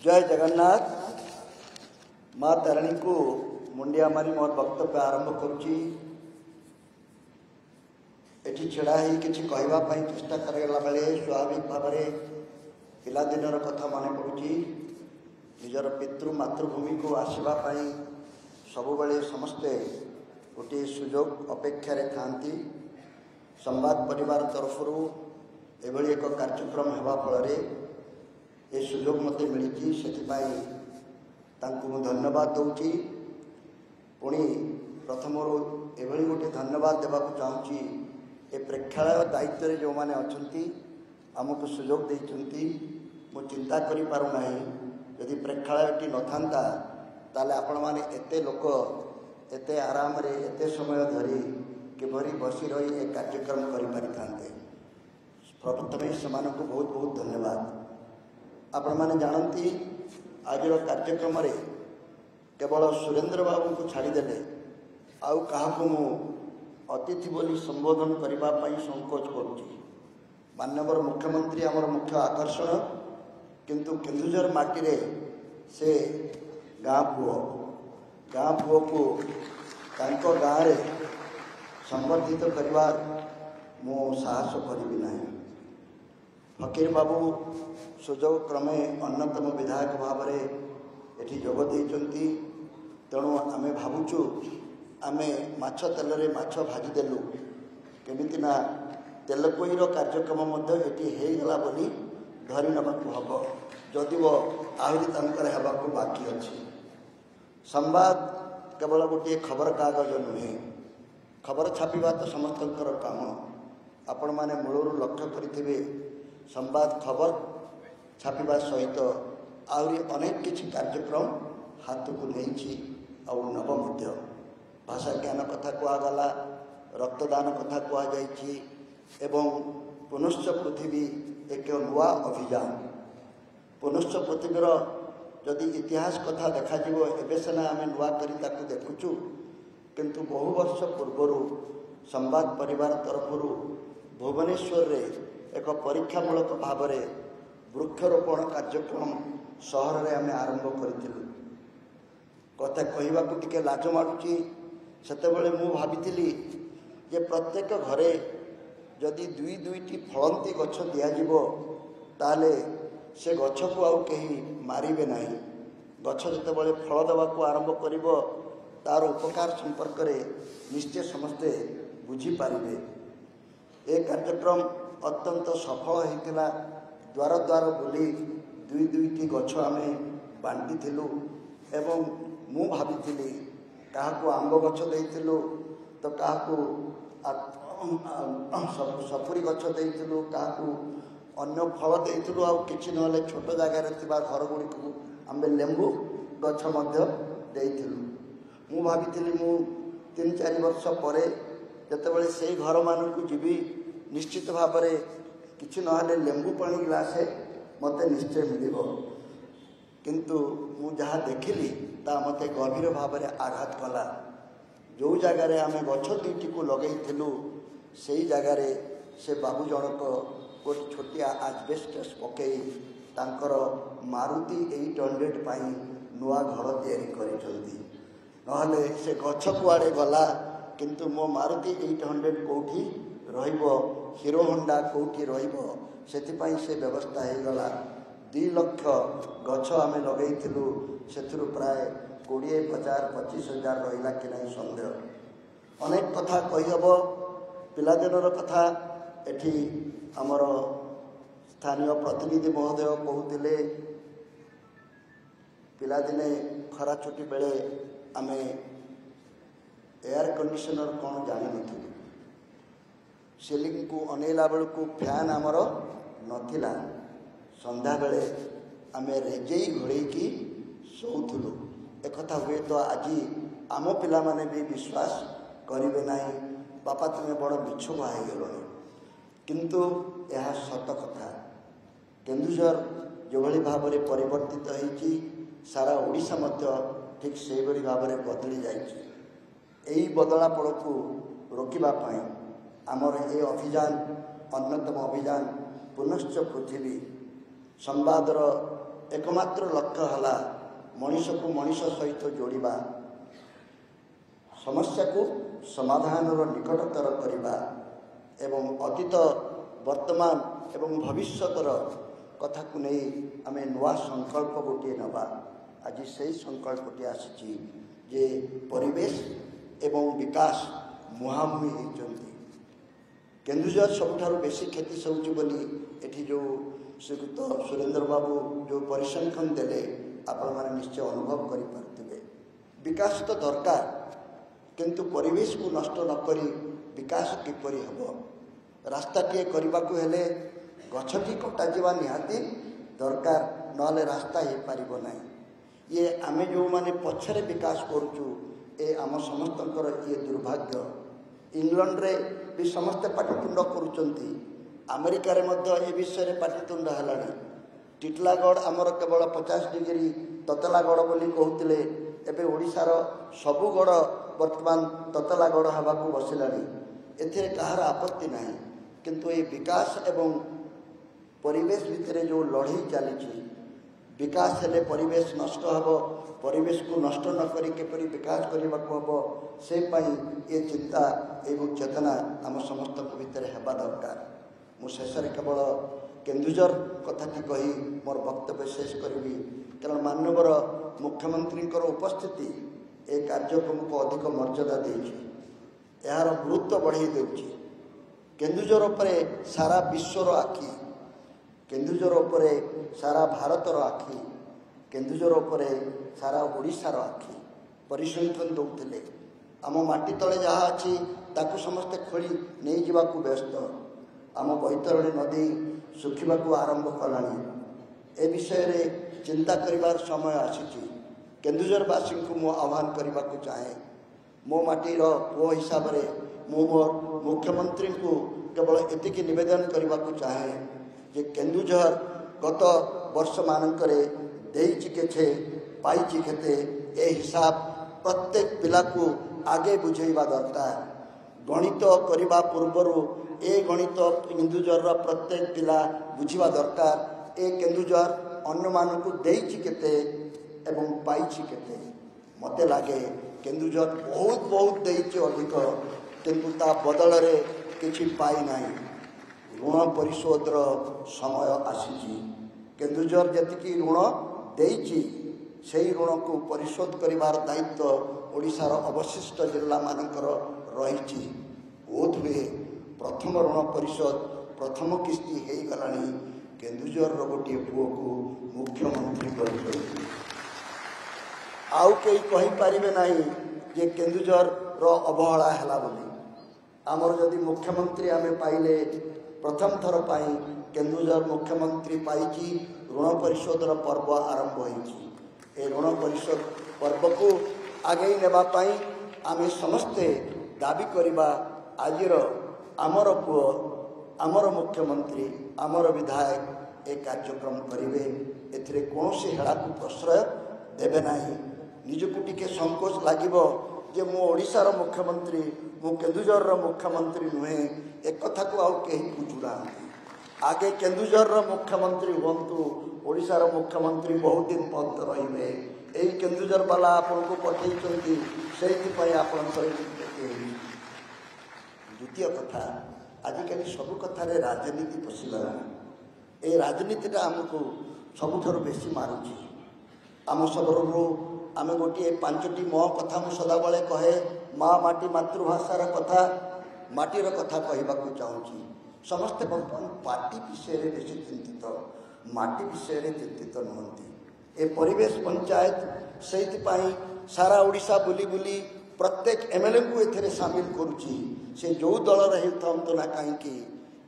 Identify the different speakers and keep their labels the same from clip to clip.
Speaker 1: जय जगन्नाथ। माँ तारिणी को मुंडिया मारी मोर वक्तव्य आरंभ करुच्ची। एठी छेड़ा ही किछि कहवा पई चेष्टा करला बेले स्वाभाविक भाव में पिलादिनर कथा मन पड़ुची। निजर पितृ मातृभूमि को आसवा सबु बेले समस्ते गोटे सुजोग अपेक्षा थांती। संवाद परिवार तरफ एभली एक कार्यक्रम हेबा फल ये सुजोग मत मिली से धन्यवाद दूची। पुणी प्रथम एभली गोटे धन्यवाद देवा चाहूँगी ए प्रेक्षालय दायित्व जो मैंने अच्छा आमको सुजोग देती। मु चिंता करि पारु नाही यदि प्रेक्षालयटी न था ताले आपण माने एते लोक एते आराम रे एते समय धरी किभरी बसी रही ए कार्यक्रम करि पारि थांते। प्रथमे सेमानकु बहुत बहुत धन्यवाद। आपण माने जानती आज कार्यक्रम रे केवल सुरेंद्र बाबू को छाड़देले आउ काहाकु मु अतिथि बोली संबोधन करने संकोच करुच्ची। माननीय मुख्यमंत्री आमर मुख्य आकर्षण किंतु केन्दुझर माटी रे से गाँ पुओ को तांको गाँव रे संबर्धित करवा मु साहस करी ना। फकीर बाबू सुजोग क्रमे अन्यतम विधायक भाव में एठी जोग देइचंती। तेणु आमे भावुचु आमे माछ तेल रे माछ भाजीदेलु केमिति ना तेलकोईर कार्यक्रम मध्य एटी हेगला बोली धरी नबाकु हब जदि वो आहरी तंकर हेबाकु बाकी अछि। संवाद केवल गोटे खबर कागज नुहे। खबर छापिबा तो समस्तंकर काम। आपण माने मूलरू लक्ष्य करिथिबे संवाद खबर छापिबा सहित आहरी अनेक किछि कार्यक्रम हाथ को नहीं नव मध्य भाषा ज्ञान कथा कहगला, रक्तदान कथा कहुई एवं पुनश्च पृथ्वी एक नुआ अभियान। पुनश्च पृथ्वीर जदि इतिहास कथा देखा एबे सेना आम नुआ करी ताकू देखुचु किंतु बहु वर्ष पूर्वर संवाद परिवार तरफ भुवनेश्वर रे एक परीक्षामूलक भाव में वृक्षरोपण कार्यक्रम सहर में आम आरंभ करूँ। कथा कहवा टिके लाज माड़ुची। सेतेबेले मु भाविथिली जे प्रत्येक घरे जदि दुई दुईटी फलंती गछ दियाजिबो ताले से गछ को आउ कहीं मारिबे नाही। गछ जेतेबेले फल देवाक आरंभ करिबो तार उपकार संपर्क में निश्चय समस्ते बुझी पारिबे। ए कार्यक्रम अत्यंत सफल होइतिला। द्वार द्वार बुली दुई दुईटी गछ आमे बांटी थिलु एवं मु भाविथिली काहाकु आंब गछ देइथिलु तो काहाकु सपुरी गछ देइथिलु काहाकु अन्य फल देइथिलु आ किछि नले छोट जगह रे थिबा घर गुडी को आंबे लेंबू गछ मध्य देइथिलु। मु भाविथिली मु 3-4 वर्ष परे जतेबेले सेही घर मानकु जीवी निश्चित भाव में किछि नहले लेंबू पानी गिलासे मते निश्चय मिलिबो। किंतु मु जहाँ देखिली ता मते गभीर भाव में आघात कला। जो जगार आम गछ दुईटी को लगेलु से जगार से बाबू जनक गोटे छोटिया आजबेस्टस पकई तांकर मारुति 800 पाई नुआ घर तैयारी करिसंती। नहले से गछ कुआड़े गला किंतु मो मारुति 800 कोठी रहिबो हीरो होंडा कोठी रहिबो सेतिपाई से व्यवस्था हो गला। 2 लाख गछ आम लगेलु से प्राय 20,000-25,000 रहा कि नहीं सन्देह। अनेक कथा कहीहब पिलादिनर कथा एठी आमर स्थानीय प्रतिनिधि महोदय कहते पिलादिने खरा छुट्टी बेले आमे एयर कंडीशनर कौन जान नु सीलिंग को अनेला बेलू फैन आमर नथिला। संध्या बेले आमे रेजेई घोड़ेकी शोलु। एक हुए तो आज आम पिला माने भी विश्वास करेंगे ना बापा तुम्हें बड़ बिछुआ हो गल किंतु यह सत कथा। केन्दुझर जो भाव में परिवर्तित होती सारा ओडिशा मध्य ठीक से भाव में बदली जाइए। बदलापड़ को रोकवाई आमर ये अभियान अन्यतम अभियान पुनश्च पृथ्वी संवादर एकमात्र लक्ष्य है मनीष को मनीष सहित जोड़िबा, समस्या को समाधान निकटतर करवा एवं अतीत वर्तमान एवं भविष्यतर कथा को नहीं आम नुआ संकल्प गोटे नवा। आज से संकल्पटी आसी जे परिवेश एवं विकास मुहांमुही होती। केन्दुझर सबुठारु बेसी क्षति सौची बोली एठी जो श्रीयुक्त सुरेंद्र बाबू जो परिसंख्यान देले आपण माने निश्चय अनुभव करि पारथिबे। विकास तो दरकार किंतु परिवेश को नष्ट न करी विकास किपरि हबो। रास्ताटीए करबाकू हेले गछटी कटाजिबा निहाती दरकार, नले रास्ता हो पारिबो नाही। ये आमे जो माने पछरे विकास करूचु ए आम समस्तंकर ये दुर्भाग्य। इंग्लैंड रे भी समस्ते पाटितुंड करुचंती, अमेरिका रे मध्य ए विषय रे पाटितुंड हलानी। टिटलागढ़ आमर केवल 50 डिग्री ततलागढ़ बोली कहते, एबे ओडिशार सबु गढ़ वर्तमान ततलागढ़ हवाकू बसिलानी। एथिरे कहार आपत्ति नाही, किंतु ये विकास एवं परिवेश भितर जो लड़ाई चली, विकास हेले परिवेश नष्ट हबो, परिवेश को नष्ट न करी केपरि विकास करने को हम से ये चिंता एवं चेतना आम समस्त भितर हेबा दरकार। मु शेष केवल केन्दुझर कथाटी कही मोर वक्तव्य शेष करी, कारण मानवर मुख्यमंत्री उपस्थिति ए कार्यक्रम को अधिक मर्यादा देछि, यार गुरुत्व बढ़ाई देउछि। केन्दुझर उपरे सारा विश्वर आखि, केन्दुझर उपरे सारा भारतर आखि, केन्दुझर उपरे सारा ओडिशार आखि परिसंख्यान दौले। आम माटी तले जहाँ अच्छी ताकू समस्ते खोली नहीं जावाकू व्यस्त। आम बैतरणी नदी सुखिबाकू आरंभ कलानी। ए विषय रे चिंता करिवार समय आसीची। केन्दुझरवासी को मु आह्वान करने को चाहे, मो माटीर पुओ हिसाब से मु मोर मुख्यमंत्री को केवल एतिकी निवेदन करने को चाहे जे केन्दुझर गत वर्ष मानकरे देइछि केछे पाइछि केते, ए हिसाब प्रत्येक पिला को आगे बुझेबा दरकार। गणित करने पूर्वर ए गणित केन्दुझर प्रत्येक पिला बुझा दरकार। ए केन्दुझर अन्य मानक देइछि केते एवं पाइछि केते। मते लागे केन्दुझर बहुत बहुत देइछि अधिक, किंतु ता बदल रे किछि पाई नाही। ऋण परिशोधर समय आसीछि। केन्दुझर जतिकी ऋण देइछि सेही ऋण को परिशोध करिवार दायित्व ओडिशार अवशिष्ट जिला मानकर रहिछि। बोध हुए प्रथम ऋण परिशोध प्रथम किस्ती हो गलानी। केन्दुझर गोटे पुओ को मुख्यमंत्री कर आउ कई कही पारिबे नाही जे केन्दुझर अवहेला हैला बोली। आमर जदि मुख्यमंत्री आमे पाइले प्रथम थर पाई केन्दुझर मुख्यमंत्री पाइछि, ऋण परिशोधर पर्व आरंभ होइछि। ए ऋण परिशोध पर्व को आगे नेबा पाई आमे समस्ते दाबी करिबा। आजिर आमर पुओ आमर मुख्यमंत्री आमर विधायक ए कार्यक्रम करिवे, एथिरे कोनोसी हेला को प्रश्रय देबे नाही। निजको टिके संकोच लागिबो जे मो ओडिशार मुख्यमंत्री मो केन्दुझर मुख्यमंत्री नुहे, एक कथा को आउ केही बुझुना। आगे केन्दुझर मुख्यमंत्री हुंतु, ओडिशार मुख्यमंत्री बहुत दिन पंत रहिबे। एई केन्दुझर वाला आपन को पठेइचंती, सेहि पय आपन द्वितीय कथा, आजिकल सब कथार राजनीति पशिगला। ए राजनीतिटा आमको सबुठार बेसी मारुची। आम सबरू आम गोटे 5टी म कथा मु सदाबले कहे, माँ माटी मातृभाषार कथा माटीर कथा कहवाक चाहूँगी। समस्ते बर्तमान पार्टी विषय में बेसी चिंतित, माटी विषय में चिंतित नुहति। ए परिवेश पंचायत से सारा ओडिशा बुली बुली प्रत्येक एमएलए को एथे सामिल करुची। से जो दल रही ना कहीं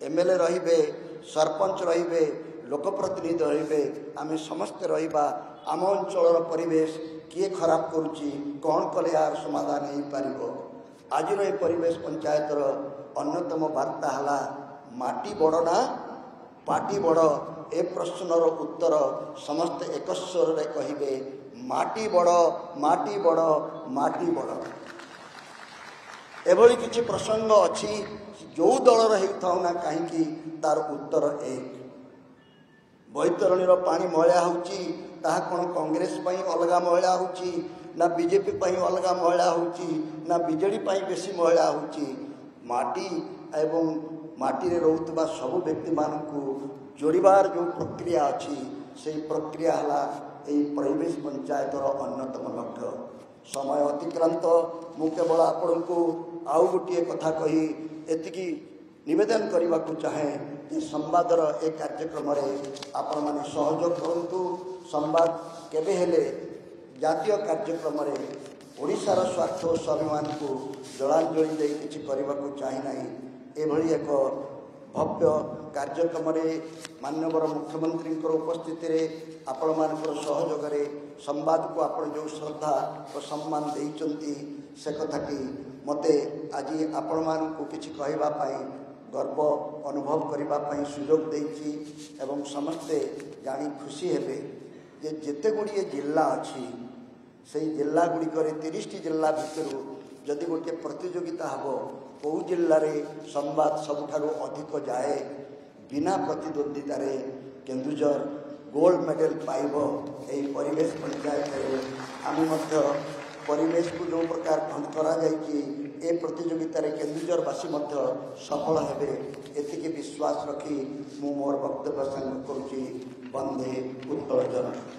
Speaker 1: एमएलए रहिबे, सरपंच रहिबे, लोकप्रतिनिधि रहिबे, आमे समस्ते रहिबा। आम अंचल परिवेश किए खराब करुची, कौन कले यार समाधान हो पारिबो। आज ये परिवेश पंचायतर अन्यतम वार्ता है माटी बड़ ना पार्टी बड़। ए प्रश्नर उत्तर समस्त एक स्वर रे कहिबे, माटी बड़ माटी बड़ माटी बड़। एभली किछि प्रसंग अछि जो दल रही था ना कहीं तार उत्तर एक। ବୈତରଣୀର ପାଣି ମଇଳା ହେଉଛି ତାହା କ'ଣ କଂଗ୍ରେସ ପାଇଁ ଅଲଗା ମଇଳା ହେଉଛି ନା ବିଜେପି ପାଇଁ ଅଲଗା ମଇଳା ହେଉଛି ନା ବିଜେଡ଼ି ପାଇଁ ବେଶୀ ମଇଳା ହେଉଛି? ମାଟି ଏବଂ ମାଟିରେ ରହୁଥିବା ସବୁ ବ୍ୟକ୍ତିମାନଙ୍କୁ ଯୋଡ଼ିବାର ଯେଉଁ ପ୍ରକ୍ରିୟା ଅଛି ସେହି ପ୍ରକ୍ରିୟା ହେଲା ଏହି ପରିବେଶ ପଞ୍ଚାୟତର ଅନ୍ୟତମ ଲକ୍ଷ୍ୟ। ସମୟ ଅତିକ୍ରାନ୍ତ, ମୁଁ କେବଳ ଆପଣଙ୍କୁ ଆଉ ଗୋଟିଏ କଥା କହି ଏତିକି ନିବେଦନ କରିବାକୁ ଚାହେଁ ଯେ ସମ୍ବାଦର ଏ କାର୍ଯ୍ୟକ୍ରମରେ ଆପଣମାନେ ସହଯୋଗ କରନ୍ତୁ। ସମ୍ବାଦ କେବେ ହେଲେ ଜାତୀୟ କାର୍ଯ୍ୟକ୍ରମରେ ଓଡ଼ିଶାର ସ୍ୱାର୍ଥ ଓ ସ୍ୱାଭିମାନକୁ ଜଳାଞ୍ଜଳି ଦେଇ କିଛି କରିବାକୁ ଚାହିଁ ନାହିଁ। ଏଭଳି ଏକ ଭବ୍ୟ କାର୍ଯ୍ୟକ୍ରମରେ ମାନ୍ୟବର ମୁଖ୍ୟମନ୍ତ୍ରୀଙ୍କର ଉପସ୍ଥିତିରେ ଆପଣମାନଙ୍କର ସହଯୋଗରେ ସମ୍ବାଦକୁ ଆପଣ ଯେଉଁ ଶ୍ରଦ୍ଧା ଓ ସମ୍ମାନ ଦେଇଛନ୍ତି ସେ କଥାଟି ମୋତେ ଆଜି ଆପଣମାନଙ୍କୁ କିଛି କହିବା ପାଇଁ ଗର୍ବ ଅନୁଭବ କରିବା ପାଇଁ ସୁଯୋଗ ଦେଇଛି ଏବଂ ସମସ୍ତେ ଜାଣି ଖୁସି ହେବେ ଯେ ଯେତେ ଗୁଡ଼ିଏ ଜିଲ୍ଲା ଅଛି ସେହି ଜିଲ୍ଲାଗୁଡ଼ିକରେ 30ଟି ଜିଲ୍ଲା ଭିତରୁ ଯଦି ଗୋଟିଏ ପ୍ରତିଯୋଗିତା ହେବ କେଉଁ ଜିଲ୍ଲାରେ ସମ୍ବାଦ ସବୁଠାରୁ ଅଧିକ ଯାଏ, ବିନା ପ୍ରତିଦ୍ୱନ୍ଦିତାରେ କେନ୍ଦୁଝର ଗୋଲ୍ଡ ମେଡେଲ ପାଇବ। ଏହି ପରିବେଶ ପଞ୍ଚାୟତରେ ଆମେ ମଧ୍ୟ ପରିବେଶକୁ ଯେଉଁ ପ୍ରକାର କରାଯାଇଛି ଏ ପ୍ରତିଯୋଗିତାରେ କେନ୍ଦୁଝରବାସୀ ମଧ୍ୟ ସଫଳ ହେବେ ଏତିକି ବିଶ୍ୱାସ ରଖି ମୁଁ ମୋର ବକ୍ତବ୍ୟ ସାଙ୍ଗ କରୁଛି। ବନ୍ଦେ ଉତ୍କଳ ଜନନୀ।